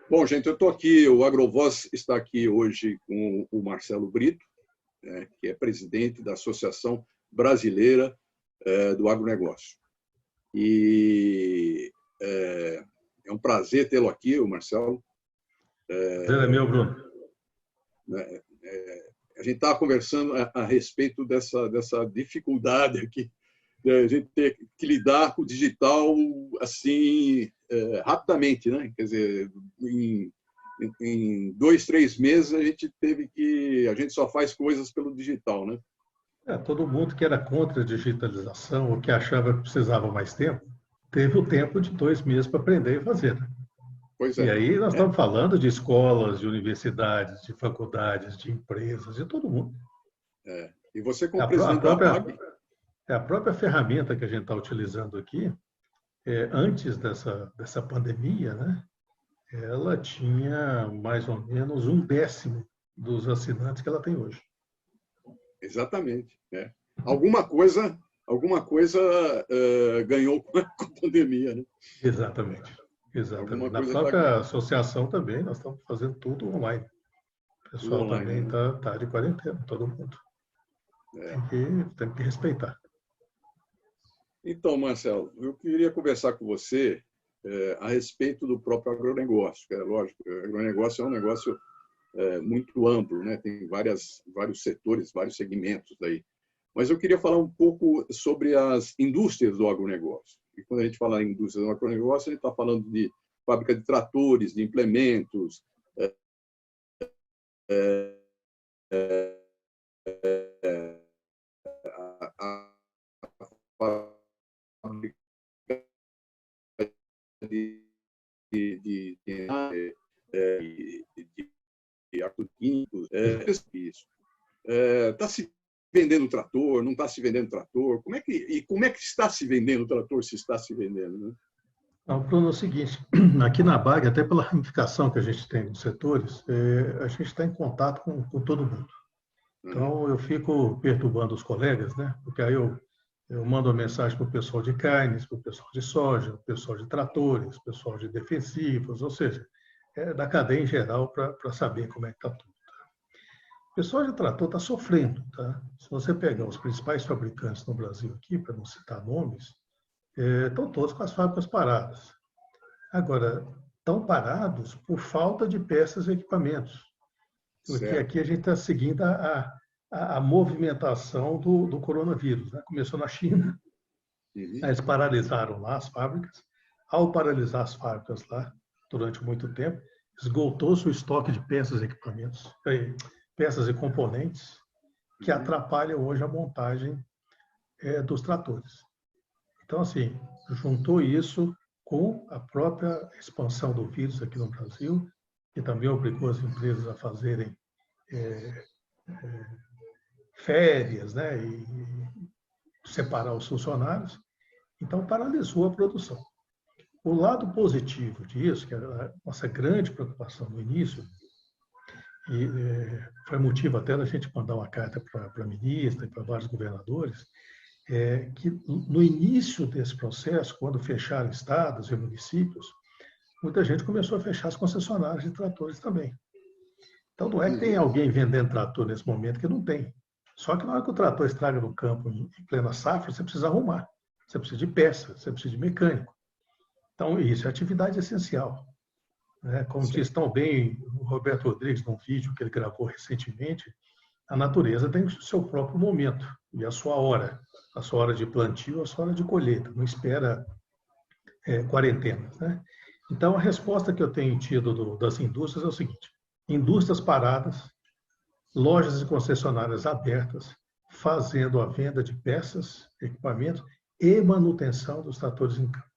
Bom, gente, eu estou aqui, o AgroVoz está aqui hoje com o Marcelo Brito, que é presidente da Associação Brasileira do Agronegócio. E é um prazer tê-lo aqui, o Marcelo. Prazer é meu, Bruno. A gente estava conversando a respeito dessa dificuldade aqui, de a gente ter que lidar com o digital assim rapidamente, né? Quer dizer, em 2, 3 meses a gente só faz coisas pelo digital, né? Todo mundo que era contra a digitalização ou que achava que precisava mais tempo, teve o tempo de 2 meses para aprender e fazer. Né? Pois é. E aí nós estamos falando de escolas, de universidades, de faculdades, de empresas, de todo mundo. E você, como presidente da APAG... A própria ferramenta que a gente está utilizando aqui, antes dessa pandemia, né? Ela tinha mais ou menos 1/10 dos assinantes que ela tem hoje. Exatamente. Alguma coisa ganhou com a pandemia, né? Exatamente. Na própria associação também, nós estamos fazendo tudo online. O pessoal também está de quarentena, todo mundo. Tem que respeitar. Então, Marcelo, eu queria conversar com você a respeito do próprio agronegócio. Lógico, o agronegócio é um negócio muito amplo, né? Tem vários setores, vários segmentos daí. Mas eu queria falar um pouco sobre as indústrias do agronegócio. E quando a gente fala em indústria do agronegócio, a gente está falando de fábrica de tratores, de implementos, de agroquímicos, isso. Está se vendendo trator, não está se vendendo trator? Como é que está se vendendo o trator, se está se vendendo? Né? Não, Bruno, é o seguinte, aqui na BAG, até pela ramificação que a gente tem nos setores, a gente está em contato com todo mundo. Então, eu fico perturbando os colegas, né? Porque aí eu mando uma mensagem para o pessoal de carnes, para o pessoal de soja, para o pessoal de tratores, pessoal de defensivos, ou seja, da cadeia em geral para saber como é que está tudo. Tá? O pessoal de trator está sofrendo. Tá? Se você pegar os principais fabricantes no Brasil aqui, para não citar nomes, estão todos com as fábricas paradas. Agora, estão parados por falta de peças e equipamentos. Porque aqui a gente está seguindo a movimentação do coronavírus. Né? Começou na China, eles paralisaram lá as fábricas. Ao paralisar as fábricas lá, durante muito tempo, esgotou-se o estoque de peças e equipamentos, peças e componentes, que atrapalham hoje a montagem dos tratores. Então, assim, juntou isso com a própria expansão do vírus aqui no Brasil, que também obrigou as empresas a fazerem férias, né, e separar os funcionários. Então, paralisou a produção. O lado positivo disso, que era a nossa grande preocupação no início, e foi motivo até da gente mandar uma carta para a ministra e para vários governadores, que no início desse processo, quando fecharam estados e municípios, muita gente começou a fechar as concessionárias de tratores também. Então, não é que tem alguém vendendo trator nesse momento que não tem. Só que na hora que o trator estraga no campo, em plena safra, você precisa arrumar. Você precisa de peça, você precisa de mecânico. Então, isso é atividade essencial. Como diz tão bem o Roberto Rodrigues num vídeo que ele gravou recentemente, a natureza tem o seu próprio momento e a sua hora de plantio, a sua hora de colheita, não espera quarentenas. Né? Então, a resposta que eu tenho tido das indústrias é o seguinte: indústrias paradas, lojas e concessionárias abertas, fazendo a venda de peças, equipamentos e manutenção dos tratores em campo.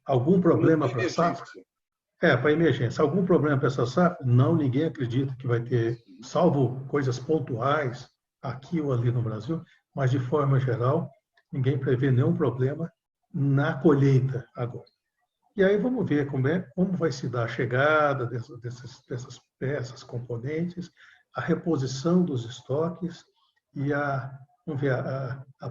Algum problema para a safra? Para emergência. Algum problema para essa safra? Não, ninguém acredita que vai ter, salvo coisas pontuais aqui ou ali no Brasil, mas de forma geral, ninguém prevê nenhum problema na colheita agora. E aí vamos ver como vai se dar a chegada dessas peças, componentes, a reposição dos estoques e a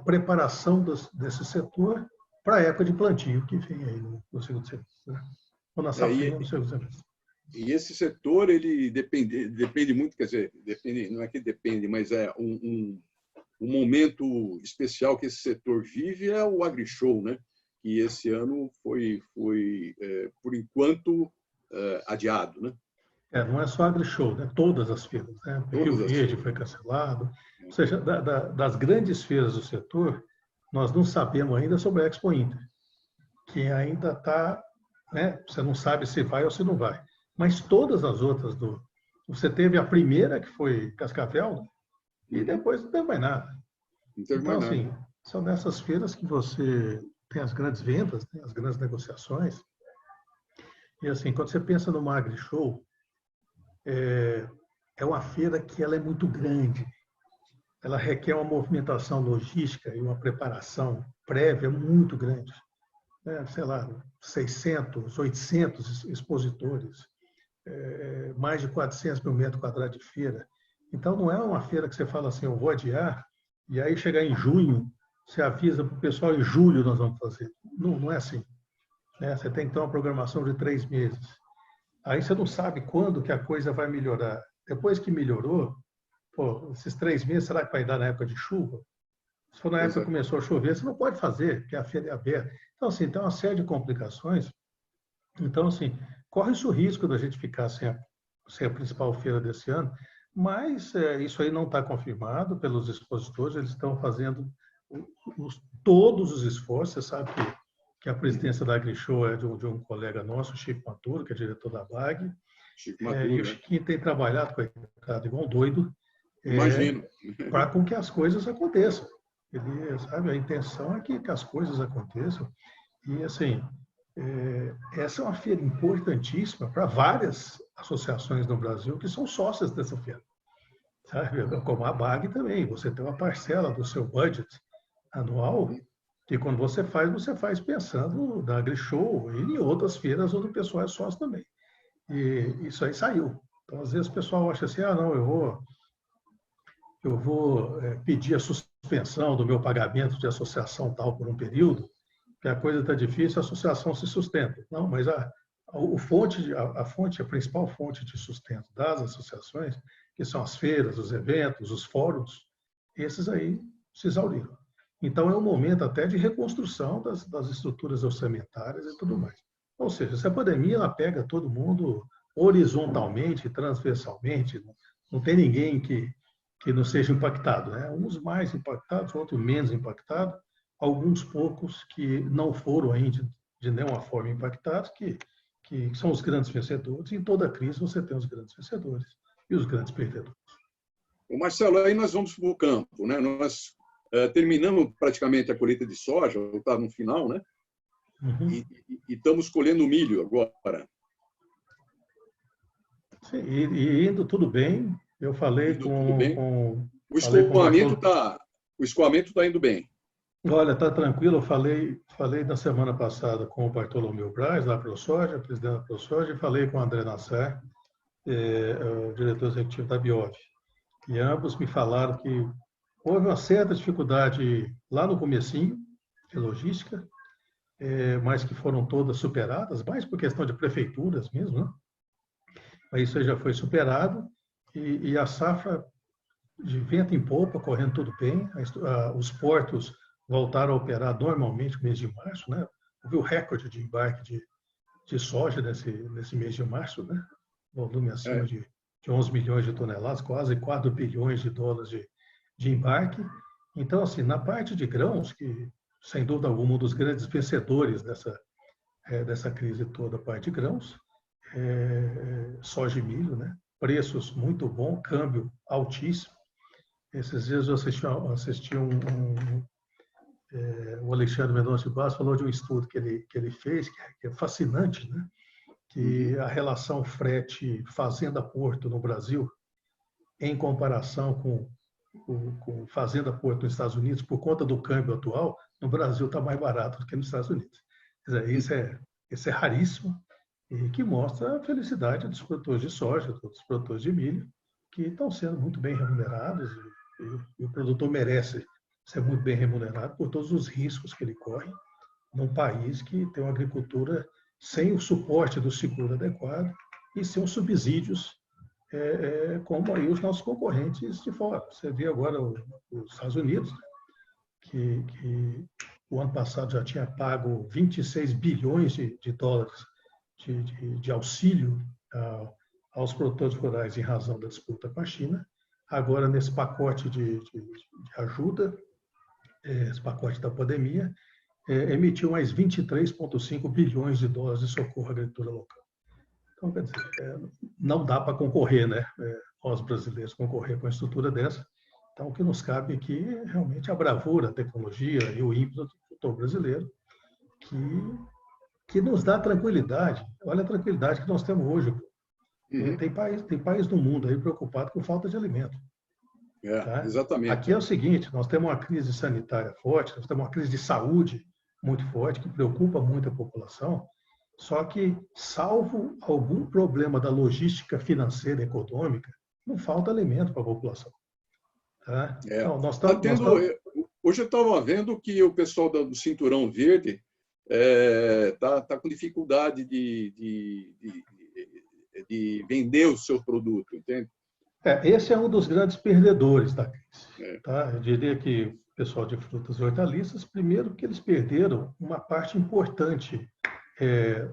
preparação desse setor para a época de plantio que vem aí no segundo semestre. ou na safrinha nos seus eventos. E esse setor, ele depende muito, quer dizer, depende, não é que depende, mas é um momento especial que esse setor vive é o AgriShow, né? Que esse ano foi por enquanto, adiado, né? Não é só AgriShow, né? Todas as feiras, né? Rio Verde foi cancelado. Ou seja, das grandes feiras do setor, nós não sabemos ainda sobre a Expo Inter, que ainda está, né? Você não sabe se vai ou se não vai. Mas todas as outras você teve a primeira, que foi Cascavel, né? E depois não teve mais nada. Então, assim, são nessas feiras que você tem as grandes vendas, né? As grandes negociações. E, assim, quando você pensa no AgriShow, é uma feira que ela é muito grande. Ela requer uma movimentação logística e uma preparação prévia muito grande. Sei lá, 600, 800 expositores, mais de 400 mil metros quadrados de feira. Então, não é uma feira que você fala assim, eu vou adiar, e aí chegar em junho, você avisa para o pessoal, em julho nós vamos fazer. Não é assim. Você tem que ter uma programação de 3 meses. Aí você não sabe quando que a coisa vai melhorar. Depois que melhorou, esses 3 meses, será que vai dar na época de chuva? Se for na época que começou a chover, você não pode fazer, porque a feira é aberta. Então, assim, tem uma série de complicações. Então, assim, corre-se o risco da gente ficar sem a principal feira desse ano, mas isso aí não está confirmado pelos expositores, eles estão fazendo todos os esforços. Você sabe que a presidência da AgriShow é de um colega nosso, o Chico Maturo, que é diretor da BAG, e o Chiquinho tem trabalhado, coitado, igual um doido, para com que as coisas aconteçam. Ele, sabe, a intenção é que as coisas aconteçam. E, assim, essa é uma feira importantíssima para várias associações no Brasil que são sócias dessa feira. Sabe? Como a BAG também. Você tem uma parcela do seu budget anual que, quando você faz pensando na AgriShow e em outras feiras onde o pessoal é sócio também. E isso aí saiu. Então, às vezes, o pessoal acha assim, não, eu vou pedir a suspensão do meu pagamento de associação tal por um período, que a coisa está difícil, a associação se sustenta. Não, mas a principal fonte de sustento das associações, que são as feiras, os eventos, os fóruns, esses aí se exauriram. Então, é um momento até de reconstrução das estruturas orçamentárias e tudo mais. Ou seja, essa pandemia ela pega todo mundo horizontalmente, transversalmente, não tem ninguém que não seja impactado, né? Uns mais impactados, outros menos impactados, alguns poucos que não foram ainda de nenhuma forma impactados, que são os grandes vencedores. Em toda crise você tem os grandes vencedores e os grandes perdedores. O Marcelo, aí nós vamos para o campo, né? Nós terminamos praticamente a colheita de soja, está no final, né? Uhum. E estamos colhendo milho agora. Sim, e indo tudo bem. Eu falei com o escoamento está indo bem. Olha, está tranquilo. Eu falei na semana passada com o Bartolomeu Braz, da ProSoja, presidente da ProSoja, e falei com o André Nassar, o diretor executivo da Biov. E ambos me falaram que houve uma certa dificuldade lá no comecinho, de logística, mas que foram todas superadas, mais por questão de prefeituras mesmo, né? Mas isso já foi superado e a safra de vento em popa, correndo tudo bem. Os portos voltaram a operar normalmente no mês de março, né? Houve o recorde de embarque de soja nesse mês de março, né? Volume acima de 11 milhões de toneladas, quase 4 bilhões de dólares de embarque. Então, assim, na parte de grãos, que sem dúvida alguma um dos grandes vencedores dessa crise toda, a parte de grãos, soja e milho, né? Preços muito bons, câmbio altíssimo. Esses dias eu assisti o Alexandre Mendonça Bastos falou de um estudo que ele fez, que é fascinante, né? Que a relação frete fazenda-porto no Brasil, em comparação com fazenda-porto nos Estados Unidos, por conta do câmbio atual, no Brasil está mais barato do que nos Estados Unidos. Quer dizer, isso é raríssimo e que mostra a felicidade dos produtores de soja, dos produtores de milho, que estão sendo muito bem remunerados e o produtor merece ser muito bem remunerado por todos os riscos que ele corre num país que tem uma agricultura sem o suporte do seguro adequado e sem os subsídios, como aí os nossos concorrentes de fora. Você vê agora os Estados Unidos, que o ano passado já tinha pago 26 bilhões de dólares de auxílio aos produtores rurais em razão da disputa com a China. Agora, nesse pacote de ajuda, esse pacote da pandemia, emitiu mais 23,5 bilhões de dólares de socorro à agricultura local. Então, quer dizer, não dá para concorrer, né? Nós brasileiros concorrer com uma estrutura dessa. Então, o que nos cabe aqui é realmente a bravura, a tecnologia e o ímpeto do produtor brasileiro, que nos dá tranquilidade. Olha a tranquilidade que nós temos hoje. Uhum. Tem país do mundo aí preocupado com falta de alimento. Tá? Exatamente. Aqui é o seguinte, nós temos uma crise sanitária forte, nós temos uma crise de saúde muito forte, que preocupa muito a população, só que, salvo algum problema da logística financeira e econômica, não falta alimento para a população. Tá? Então, hoje eu estava vendo que o pessoal do Cinturão Verde está com dificuldade de vender o seu produto, entende? Esse é um dos grandes perdedores da crise. Tá? Eu diria que o pessoal de frutas e hortaliças, primeiro que eles perderam uma parte importante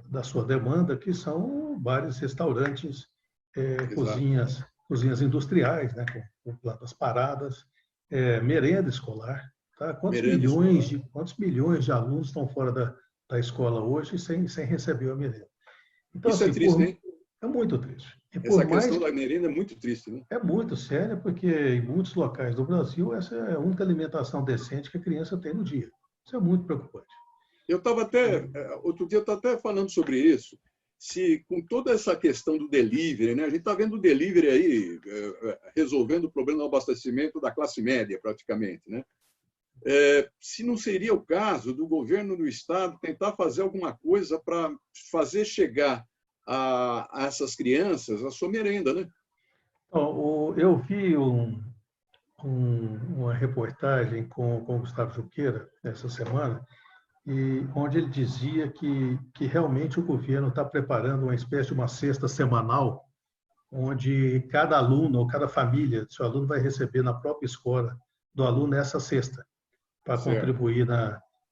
da sua demanda, que são bares, restaurantes, cozinhas industriais, né, com plantas paradas, merenda escolar. Tá? Quantos milhões de alunos estão fora da escola hoje sem receber a merenda? Então, isso assim, é triste, hein? É muito triste. Essa questão da merenda é muito triste, né? É muito séria, porque em muitos locais do Brasil essa é a única alimentação decente que a criança tem no dia. Isso é muito preocupante. Eu estava outro dia eu estava até falando sobre isso, se com toda essa questão do delivery, né? A gente está vendo o delivery aí resolvendo o problema do abastecimento da classe média, praticamente, né? Se não seria o caso do governo do estado tentar fazer alguma coisa para fazer chegar a essas crianças a sua merenda, né? Eu vi uma reportagem com o Gustavo Junqueira essa semana, onde ele dizia que realmente o governo está preparando uma espécie de uma cesta semanal, onde cada aluno ou cada família do seu aluno vai receber na própria escola do aluno essa cesta, para contribuir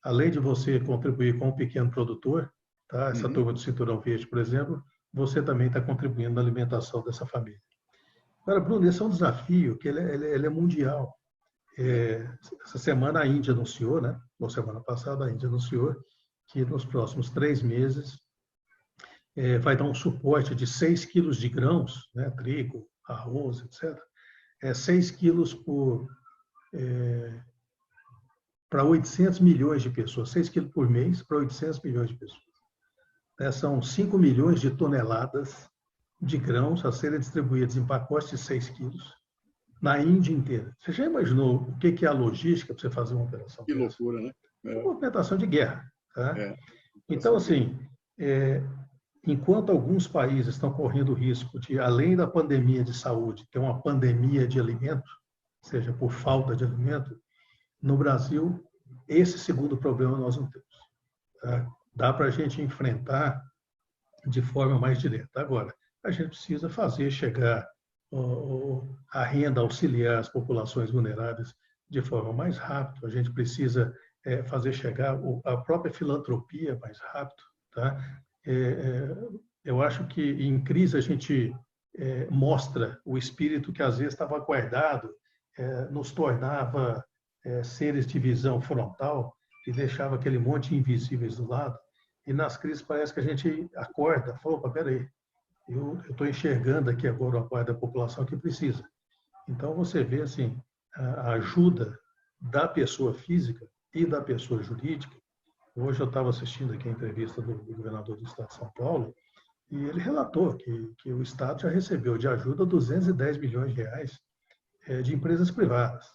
além de você contribuir com o pequeno produtor, tá? Essa turma do Cinturão Verde, por exemplo, você também está contribuindo na alimentação dessa família. Agora, Bruno, esse é um desafio que ele é mundial. Essa semana a Índia anunciou, né? Ou semana passada a Índia anunciou que nos próximos 3 meses vai dar um suporte de 6 quilos de grãos, né? Trigo, arroz, etc. 6 quilos para 800 milhões de pessoas, 6 quilos por mês para 800 milhões de pessoas. São 5 milhões de toneladas de grãos a serem distribuídos em pacotes de 6 quilos na Índia inteira. Você já imaginou o que é a logística para você fazer uma operação? Que loucura, né? É uma movimentação de guerra. Tá? Então, assim, enquanto alguns países estão correndo o risco de, além da pandemia de saúde, ter uma pandemia de alimento, seja por falta de alimento, no Brasil, esse segundo problema nós não temos. Tá? Dá para a gente enfrentar de forma mais direta. Agora, a gente precisa fazer chegar a renda auxiliar às populações vulneráveis de forma mais rápida. A gente precisa fazer chegar a própria filantropia mais rápido. Tá? Eu acho que em crise a gente mostra o espírito que às vezes estava guardado, nos tornava seres de visão frontal e deixava aquele monte de invisíveis do lado. E nas crises parece que a gente acorda, fala, opa, peraí, eu estou enxergando aqui agora a parte da população que precisa. Então você vê assim, a ajuda da pessoa física e da pessoa jurídica. Hoje eu estava assistindo aqui a entrevista do governador do estado de São Paulo e ele relatou que o estado já recebeu de ajuda 210 milhões de reais de empresas privadas.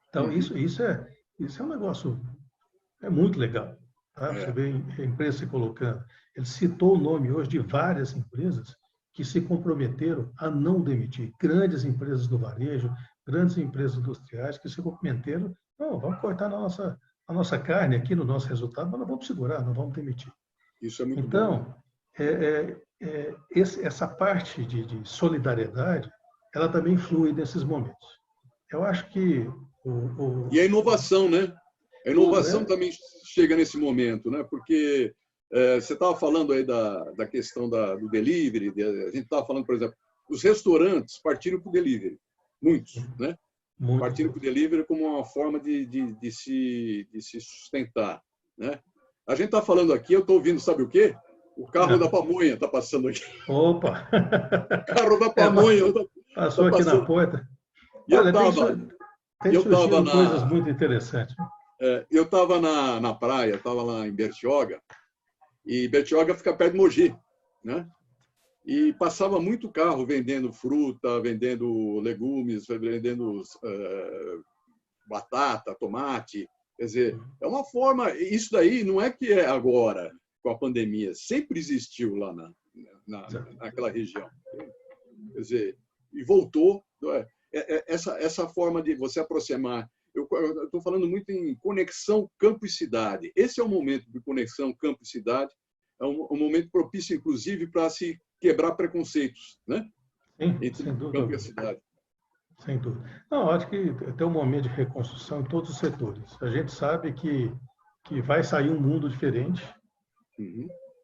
Então isso é um negócio muito legal. Tá? Você vê a empresa se colocando. Ele citou o nome hoje de várias empresas que se comprometeram a não demitir. Grandes empresas do varejo, grandes empresas industriais que se comprometeram, não, vamos cortar a nossa carne aqui no nosso resultado, mas não vamos segurar, não vamos demitir. Isso é muito bom. Então, essa parte de solidariedade, ela também flui nesses momentos. Eu acho que E a inovação, né? A tudo inovação é também chega nesse momento, né? Porque você estava falando aí da questão do delivery, a gente estava falando, por exemplo, os restaurantes partiram para o delivery, muitos, né? Partiram para o delivery como uma forma de se sustentar, né? A gente está falando aqui, eu estou ouvindo, sabe o quê? O carro da pamonha está passando aqui. Opa! O carro da pamonha Passou está aqui na passando. porta. E Olha, tem eu estava surgido coisas muito interessantes. eu estava na praia, estava lá em Bertioga, e Bertioga fica perto de Mogi, né? E passava muito carro vendendo fruta, vendendo legumes, vendendo batata, tomate. Quer dizer, é uma forma. Isso daí não é que é agora, com a pandemia, sempre existiu lá naquela região. Quer dizer, e voltou. Essa forma de você aproximar. Eu estou falando muito em conexão campo e cidade. Esse é o momento de conexão campo e cidade. É um momento propício, inclusive, para se quebrar preconceitos, né? Sim, Entre sem o dúvida. campo e a cidade. Sem dúvida. Não, acho que tem um momento de reconstrução em todos os setores. A gente sabe que vai sair um mundo diferente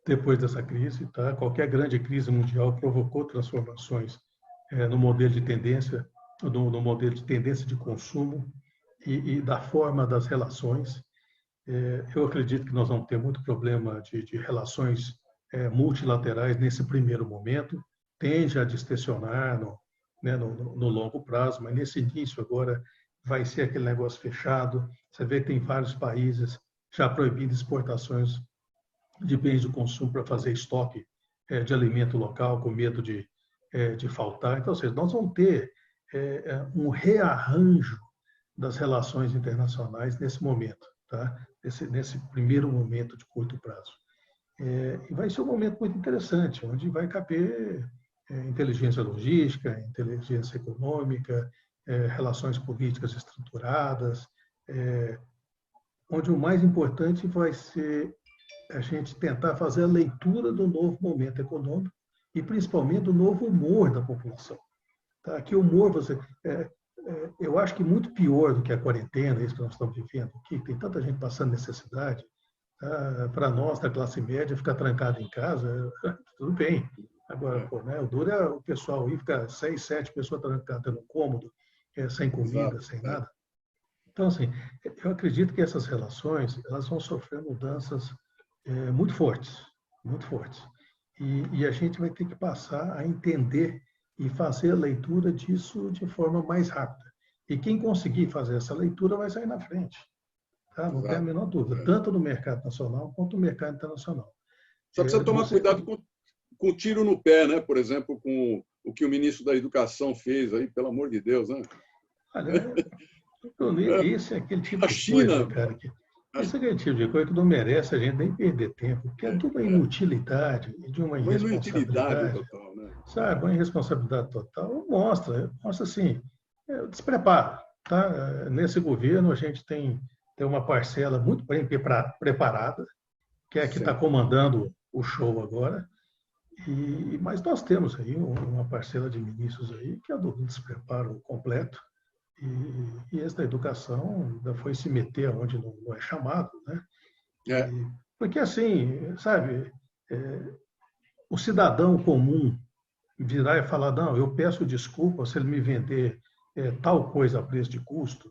depois dessa crise. Tá? Qualquer grande crise mundial provocou transformações no modelo de tendência, no modelo de tendência de consumo e da forma das relações. Eu acredito que nós vamos ter muito problema de relações multilaterais nesse primeiro momento. Tende a distensionar no longo prazo, mas nesse início agora vai ser aquele negócio fechado. Você vê que tem vários países já proibindo exportações de bens de consumo para fazer estoque de alimento local, com medo de faltar. Então, ou seja, nós vamos ter um rearranjo das relações internacionais nesse momento, tá? Nesse primeiro momento de curto prazo. E vai ser um momento muito interessante, onde vai caber inteligência logística, inteligência econômica, relações políticas estruturadas, onde o mais importante vai ser a gente tentar fazer a leitura do novo momento econômico e, principalmente, do novo humor da população. Tá? Que humor eu acho que muito pior do que a quarentena, isso que nós estamos vivendo aqui, tem tanta gente passando necessidade. Para nós, da classe média, ficar trancado em casa, tudo bem. Agora, o duro é o pessoal ir ficar 6, 7 pessoas trancadas no cômodo, sem comida, sem nada. Então, assim, eu acredito que essas relações elas vão sofrer mudanças muito fortes, muito fortes. E a gente vai ter que passar a entender e fazer a leitura disso de forma mais rápida. E quem conseguir fazer essa leitura vai sair na frente. Tá? Não tem a menor dúvida, tanto no mercado nacional quanto no mercado internacional. Só precisa tomar cuidado com o tiro no pé, né? Por exemplo, com o que o ministro da Educação fez aí, pelo amor de Deus, né? Olha, esse é aquele tipo de coisa, cara, esse é aquele tipo de coisa que não merece a gente nem perder tempo, porque é de uma inutilidade e de uma irresponsabilidade. Total, né? Sabe, uma irresponsabilidade total mostra assim, despreparo. Tá? Nesse governo, a gente tem uma parcela muito bem preparada, que é a que está comandando o show agora, mas nós temos aí uma parcela de ministros aí que é do despreparo completo, e essa educação ainda foi se meter onde não é chamado, né? Porque assim, sabe, o cidadão comum virar e falar, não, eu peço desculpa se ele me vender tal coisa a preço de custo.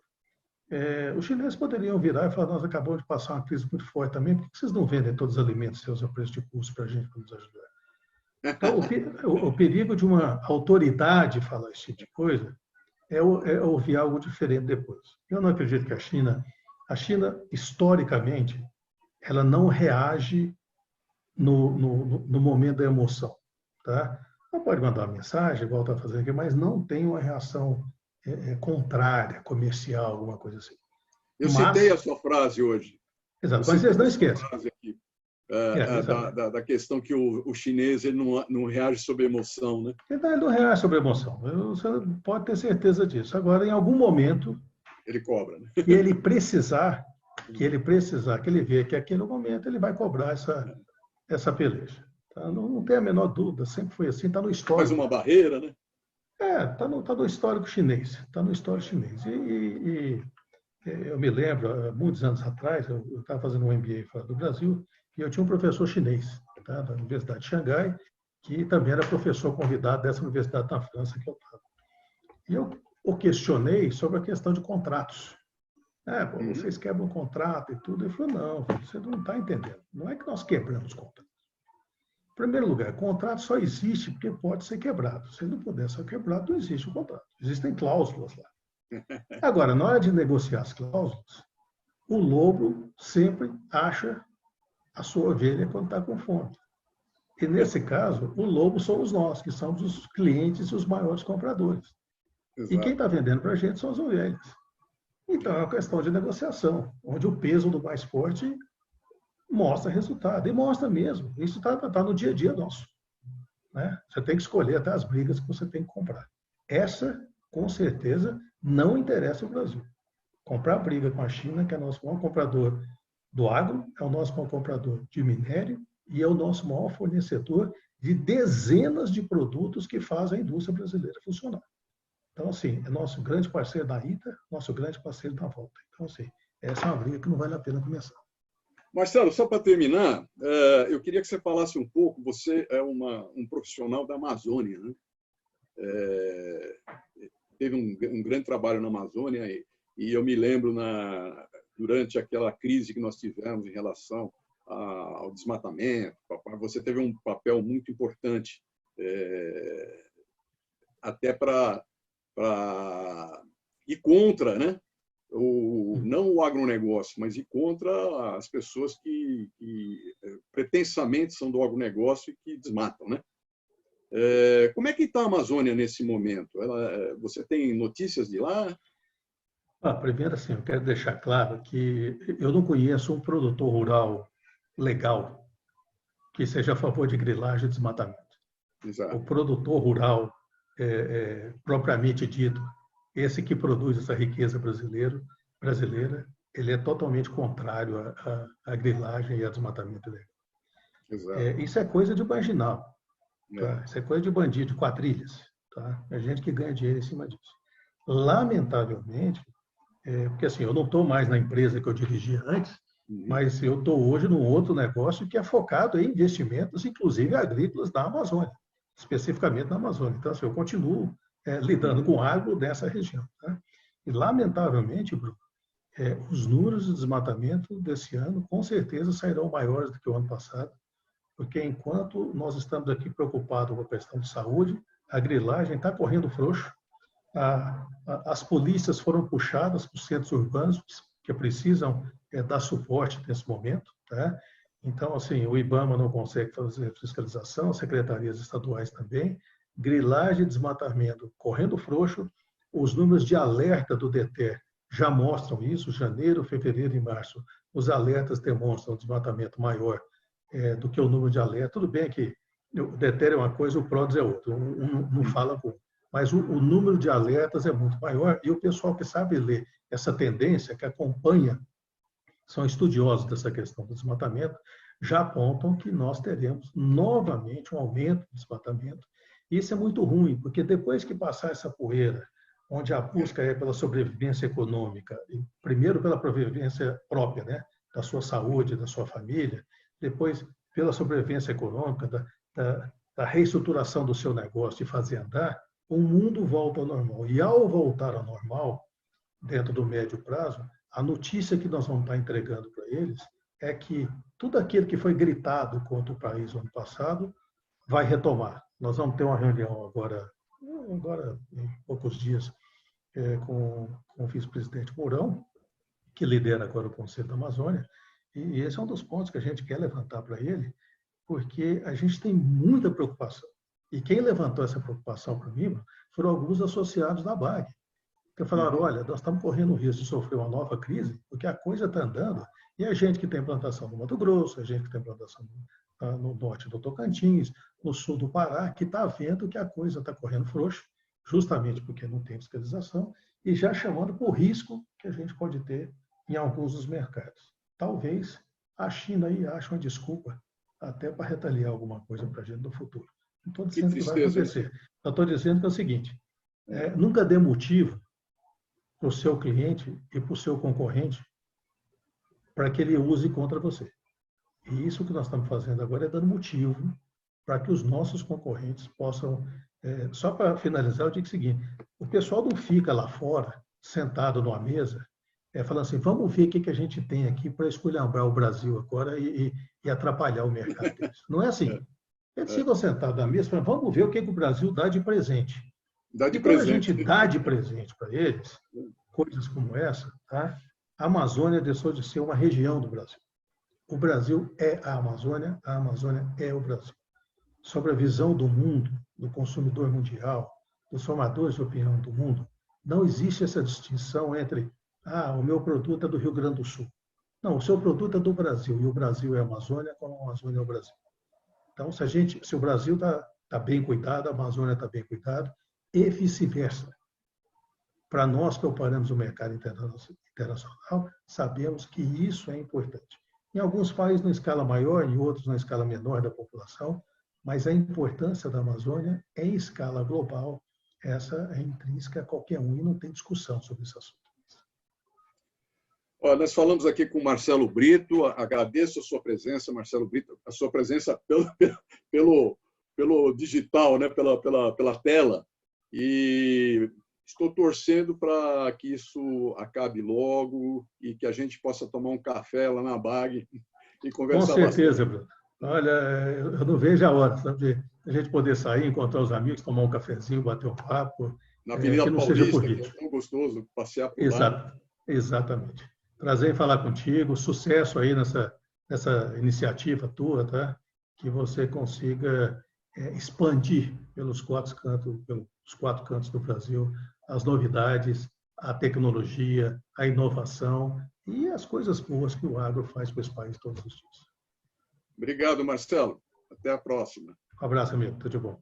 Os chineses poderiam virar e falar, nós acabamos de passar uma crise muito forte também, por que vocês não vendem todos os alimentos seus a preço de custo para a gente nos ajudar? Então, o perigo de uma autoridade falar esse tipo de coisa é ouvir algo diferente depois. Eu não acredito que a China, historicamente, ela não reage no momento da emoção. Tá? Ela pode mandar uma mensagem, igual está fazendo aqui, mas não tem uma reação contrária, comercial, alguma coisa assim. Eu citei a sua frase hoje. Exato, mas vocês não esqueçam. Da questão que o chinês ele não reage sob emoção, né? Ele não reage sob emoção. Você pode ter certeza disso. Agora, em algum momento, ele cobra, né? que ele vê que aquele momento ele vai cobrar essa peleja. Tá? Não tem a menor dúvida, sempre foi assim, está no Mais histórico. uma barreira, né? Está no histórico chinês. Está no histórico chinês. Eu me lembro, há muitos anos atrás, eu estava fazendo um MBA fora do Brasil, e eu tinha um professor chinês, tá, da Universidade de Xangai, que também era professor convidado dessa universidade na França que eu estava. E eu o questionei sobre a questão de contratos. Vocês quebram um contrato e tudo. Ele falou, não, você não está entendendo. Não é que nós quebramos contrato. Em primeiro lugar, contrato só existe porque pode ser quebrado. Se não puder ser quebrado, não existe o contrato. Existem cláusulas lá. Agora, na hora de negociar as cláusulas, o lobo sempre acha a sua ovelha quando está com fome. E, nesse caso, o lobo somos nós, que somos os clientes e os maiores compradores. E quem está vendendo para a gente são as ovelhas. Então, é uma questão de negociação, onde o peso do mais forte mostra resultado. E mostra mesmo. Isso está no dia a dia nosso. Né? Você tem que escolher até as brigas que você tem que comprar. Essa, com certeza, não interessa ao Brasil. Comprar briga com a China, que é o nosso maior comprador do agro, é o nosso maior comprador de minério e é o nosso maior fornecedor de dezenas de produtos que fazem a indústria brasileira funcionar. Então, assim, é nosso grande parceiro da ida, nosso grande parceiro da volta. Então, assim, essa é uma briga que não vale a pena começar. Marcelo, só para terminar, eu queria que você falasse um pouco, você é um profissional da Amazônia, né? Teve um grande trabalho na Amazônia e eu me lembro durante aquela crise que nós tivemos em relação ao desmatamento, você teve um papel muito importante até para ir contra, né? Não o agronegócio, mas ir contra as pessoas que pretensamente são do agronegócio e que desmatam, né? Como é que está a Amazônia nesse momento? Você tem notícias de lá? Primeiro, assim, eu quero deixar claro que eu não conheço um produtor rural legal que seja a favor de grilagem e desmatamento. Exato. O produtor rural, propriamente dito, esse que produz essa riqueza brasileira, ele é totalmente contrário à grilagem e ao desmatamento dele. Isso é coisa de marginal. Tá? Isso é coisa de bandido, de quadrilhas. Tá? É gente que ganha dinheiro em cima disso. Lamentavelmente, porque assim, eu não estou mais na empresa que eu dirigia antes, mas eu estou hoje num outro negócio que é focado em investimentos, inclusive agrícolas na Amazônia, especificamente na Amazônia. Então, assim, eu continuo lidando com agro dessa região. Tá? E, lamentavelmente, Bruno, os números de desmatamento desse ano com certeza sairão maiores do que o ano passado, porque enquanto nós estamos aqui preocupados com a questão de saúde, a grilagem está correndo frouxo, as polícias foram puxadas para os centros urbanos, que precisam dar suporte nesse momento. Tá? Então, assim, o IBAMA não consegue fazer fiscalização, as secretarias estaduais também. Grilagem e desmatamento correndo frouxo. Os números de alerta do DETER já mostram isso. Janeiro, fevereiro e março, os alertas demonstram um desmatamento maior do que o número de alerta. Tudo bem que o DETER é uma coisa, o PRODES é outra. Não fala com... Mas o número de alertas é muito maior e o pessoal que sabe ler essa tendência, que acompanha, são estudiosos dessa questão do desmatamento, já apontam que nós teremos novamente um aumento do desmatamento. E isso é muito ruim, porque depois que passar essa poeira, onde a busca é pela sobrevivência econômica, e primeiro pela sobrevivência própria, né, da sua saúde, da sua família, depois pela sobrevivência econômica, da reestruturação do seu negócio e fazer andar, o mundo volta ao normal. E ao voltar ao normal, dentro do médio prazo, a notícia que nós vamos estar entregando para eles é que tudo aquilo que foi gritado contra o país no ano passado vai retomar. Nós vamos ter uma reunião agora em poucos dias, com o vice-presidente Mourão, que lidera agora o Conselho da Amazônia, e esse é um dos pontos que a gente quer levantar para ele, porque a gente tem muita preocupação. E quem levantou essa preocupação para mim foram alguns associados da BAG, que falaram, olha, nós estamos correndo o risco de sofrer uma nova crise, porque a coisa está andando, e a gente que tem plantação no Mato Grosso, a gente que tem plantação no norte do Tocantins, no sul do Pará, que está vendo que a coisa está correndo frouxo, justamente porque não tem fiscalização, e já chamando por risco que a gente pode ter em alguns dos mercados. Talvez a China aí ache uma desculpa até para retaliar alguma coisa para a gente no futuro. Não estou Que dizendo que vai tristeza. acontecer. Eu estou dizendo que é o seguinte, nunca dê motivo para o seu cliente e para o seu concorrente para que ele use contra você. E isso que nós estamos fazendo agora é dando motivo para que os nossos concorrentes possam... só para finalizar, eu digo o seguinte, o pessoal não fica lá fora, sentado numa mesa, falando assim, vamos ver o que a gente tem aqui para esculhambar o Brasil agora e atrapalhar o mercado deles. Não é assim. Eles ficam sentados na mesa e falam, vamos ver o que o Brasil dá de presente. E quando a gente dá de presente para eles, coisas como essa, tá? A Amazônia deixou de ser uma região do Brasil. O Brasil é a Amazônia é o Brasil. Sobre a visão do mundo, do consumidor mundial, dos formadores de opinião do mundo, não existe essa distinção entre o meu produto é do Rio Grande do Sul. Não, o seu produto é do Brasil, e o Brasil é a Amazônia, como a Amazônia é o Brasil. Então, se o Brasil está bem cuidado, a Amazônia está bem cuidada, e vice-versa. Para nós que operamos o mercado internacional, sabemos que isso é importante. Em alguns países, na escala maior, em outros, na escala menor da população, mas a importância da Amazônia, em escala global, essa é intrínseca a qualquer um, e não tem discussão sobre esse assunto. Nós falamos aqui com o Marcelo Brito, agradeço a sua presença, Marcelo Brito, a sua presença pelo digital, né? pela tela, e estou torcendo para que isso acabe logo e que a gente possa tomar um café lá na BAG e conversar. Com certeza, Bruno. Olha, eu não vejo a hora, sabe, de a gente poder sair, encontrar os amigos, tomar um cafezinho, bater um papo. Na Avenida que não Paulista, seja por que vídeo. é tão gostoso passear por lá. Exatamente. Prazer em falar contigo, sucesso aí nessa iniciativa tua, tá? Que você consiga expandir pelos quatro cantos do Brasil as novidades, a tecnologia, a inovação e as coisas boas que o agro faz para esse país todos os dias. Obrigado, Marcelo. Até a próxima. Um abraço, amigo. Tudo de bom.